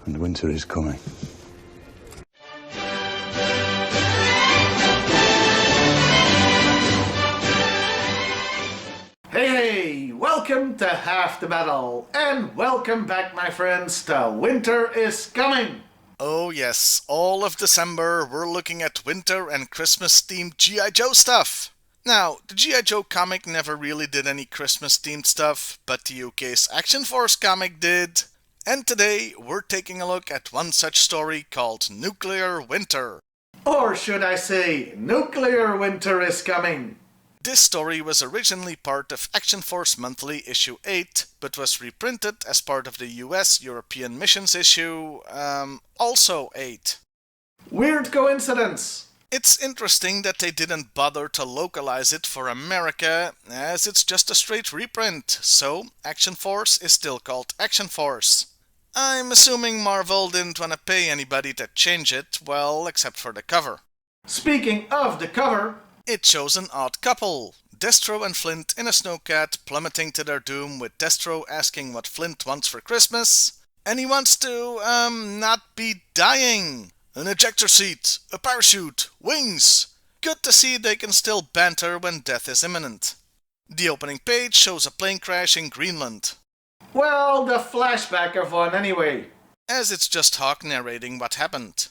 And winter is coming. Hey, welcome to Half the Battle, and welcome back, my friends, to Winter is Coming. Oh yes, all of December we're looking at winter and Christmas-themed G.I. Joe stuff. Now, the G.I. Joe comic never really did any Christmas-themed stuff, but the UK's Action Force comic did. And today we're taking a look at one such story called Nuclear Winter. Or should I say, Nuclear Winter is Coming. This story was originally part of Action Force Monthly issue 8, but was reprinted as part of the US European Missions issue, also 8. Weird coincidence. It's interesting that they didn't bother to localize it for America, as it's just a straight reprint, so Action Force is still called Action Force. I'm assuming Marvel didn't want to pay anybody to change it, well, except for the cover. Speaking of the cover, it shows an odd couple, Destro and Flint in a snowcat plummeting to their doom with Destro asking what Flint wants for Christmas, and he wants to, not be dying. An ejector seat, a parachute, wings. Good to see they can still banter when death is imminent. The opening page shows a plane crash in Greenland. well, the flashback of one anyway. As it's just Hawk narrating what happened.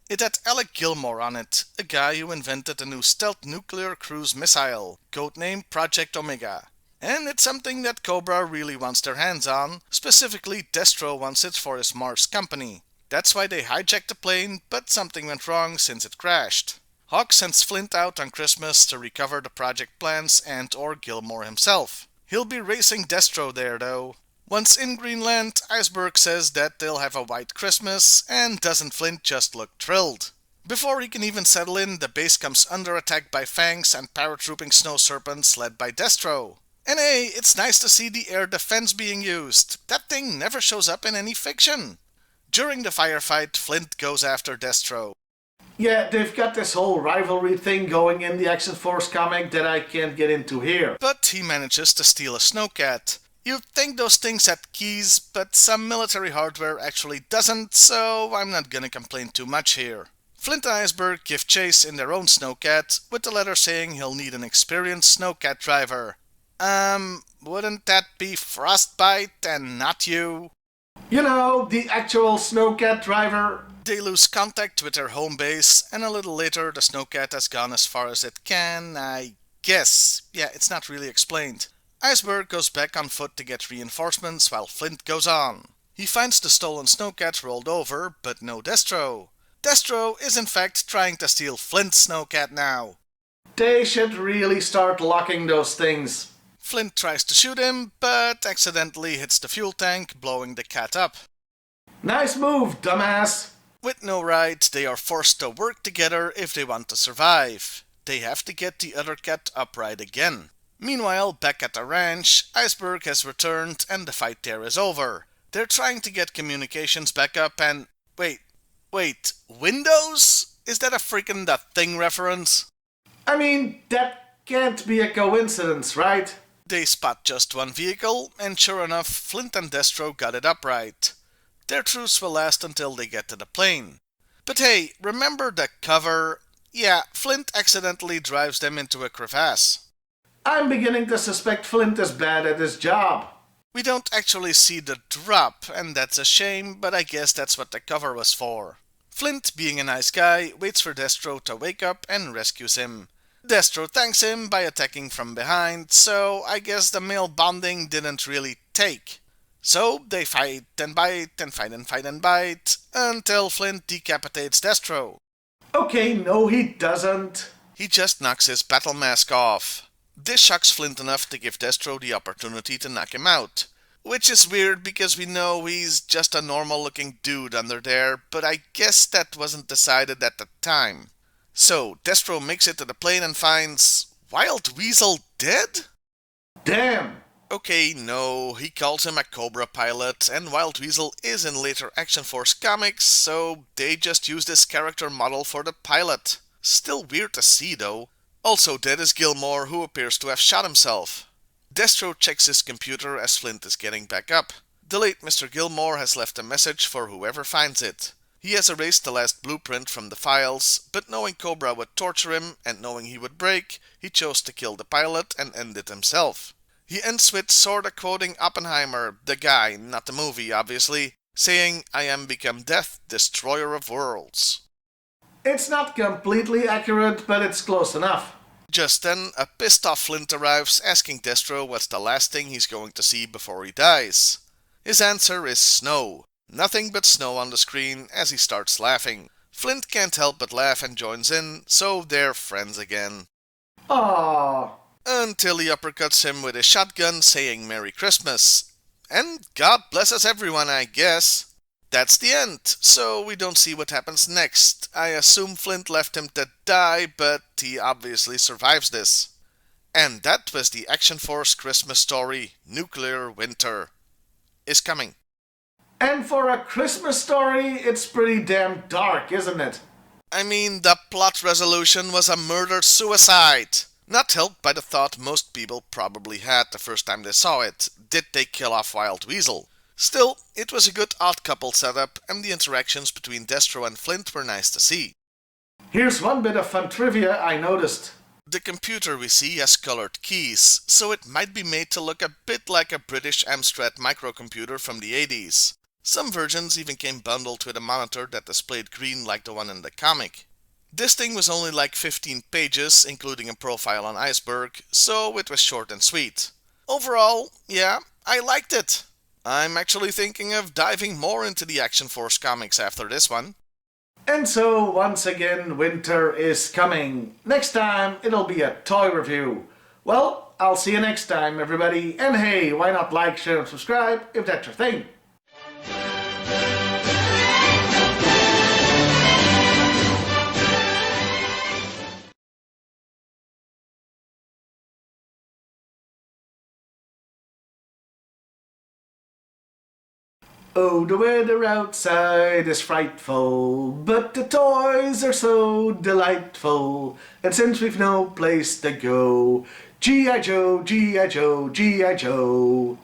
It had Alec Gilmore on it, a guy who invented a new stealth nuclear cruise missile, codenamed Project Omega. And it's something that Cobra really wants their hands on, specifically Destro wants it for his Mars company. That's why they hijacked the plane, but something went wrong since it crashed. Hawk sends Flint out on Christmas to recover the project plans and or Gilmore himself. He'll be racing Destro there though. Once in Greenland, Iceberg says that they'll have a white Christmas, and doesn't Flint just look thrilled? Before he can even settle in, the base comes under attack by Fangs and paratrooping snow serpents led by Destro. And hey, it's nice to see the air defense being used. That thing never shows up in any fiction. During the firefight, Flint goes after Destro. Yeah, they've got this whole rivalry thing going in the Action Force comic that I can't get into here. But he manages to steal a snowcat. You'd think those things had keys, but some military hardware actually doesn't, so I'm not gonna complain too much here. Flint and Iceberg give chase in their own snowcat, with the letter saying he'll need an experienced snowcat driver. Wouldn't that be Frostbite and not you? You know, the actual snowcat driver. They lose contact with their home base, and a little later the snowcat has gone as far as it can, I guess. Yeah, it's not really explained. Iceberg goes back on foot to get reinforcements while Flint goes on. He finds the stolen snowcat rolled over, but no Destro. Destro is in fact trying to steal Flint's snowcat now. They should really start locking those things. Flint tries to shoot him, but accidentally hits the fuel tank, blowing the cat up. Nice move, dumbass. With no ride, they are forced to work together if they want to survive. They have to get the other cat upright again. Meanwhile, back at the ranch, Iceberg has returned and the fight there is over. They're trying to get communications back up and... Wait, Windows? Is that a freaking The Thing reference? I mean, that can't be a coincidence, right? They spot just one vehicle, and sure enough, Flint and Destro got it upright. Their truce will last until they get to the plane. But hey, remember the cover? Yeah, Flint accidentally drives them into a crevasse. I'm beginning to suspect Flint is bad at his job. We don't actually see the drop, and that's a shame, but I guess that's what the cover was for. Flint, being a nice guy, waits for Destro to wake up and rescues him. Destro thanks him by attacking from behind, so I guess the male bonding didn't really take. So they fight and bite and fight and fight and bite, until Flint decapitates Destro. Okay, no he doesn't. He just knocks his battle mask off. This shocks Flint enough to give Destro the opportunity to knock him out. Which is weird because we know he's just a normal looking dude under there, but I guess that wasn't decided at the time. So, Destro makes it to the plane and finds... Wild Weasel dead? Damn! Okay, no, he calls him a Cobra pilot, and Wild Weasel is in later Action Force comics, so they just used this character model for the pilot. Still weird to see though. Also dead is Gilmore, who appears to have shot himself. Destro checks his computer as Flint is getting back up. The late Mr. Gilmore has left a message for whoever finds it. He has erased the last blueprint from the files, but knowing Cobra would torture him and knowing he would break, he chose to kill the pilot and end it himself. He ends with sorta quoting Oppenheimer, the guy, not the movie obviously, saying, "I am become death, destroyer of worlds." It's not completely accurate, but it's close enough. Just then, a pissed off Flint arrives asking Destro what's the last thing he's going to see before he dies. His answer is snow. Nothing but snow on the screen as he starts laughing. Flint can't help but laugh and joins in, so they're friends again. Aww. Until he uppercuts him with his shotgun saying Merry Christmas. And God blesses everyone, I guess. That's the end, so we don't see what happens next. I assume Flint left him to die, but he obviously survives this. And that was the Action Force Christmas story, Nuclear Winter is coming. And for a Christmas story, it's pretty damn dark, isn't it? I mean, the plot resolution was a murder-suicide. Not helped by the thought most people probably had the first time they saw it. Did they kill off Wild Weasel? Still, it was a good odd couple setup, and the interactions between Destro and Flint were nice to see. Here's one bit of fun trivia I noticed. The computer we see has colored keys, so it might be made to look a bit like a British Amstrad microcomputer from the 80s. Some versions even came bundled with a monitor that displayed green like the one in the comic. This thing was only like 15 pages, including a profile on Iceberg, so it was short and sweet. Overall, yeah, I liked it. I'm actually thinking of diving more into the Action Force comics after this one. And so, once again, winter is coming. Next time, it'll be a toy review. Well, I'll see you next time, everybody. And hey, why not like, share, and subscribe if that's your thing. Oh, the weather outside is frightful, but the toys are so delightful. And since we've no place to go, G.I. Joe, G.I. Joe, G.I. Joe.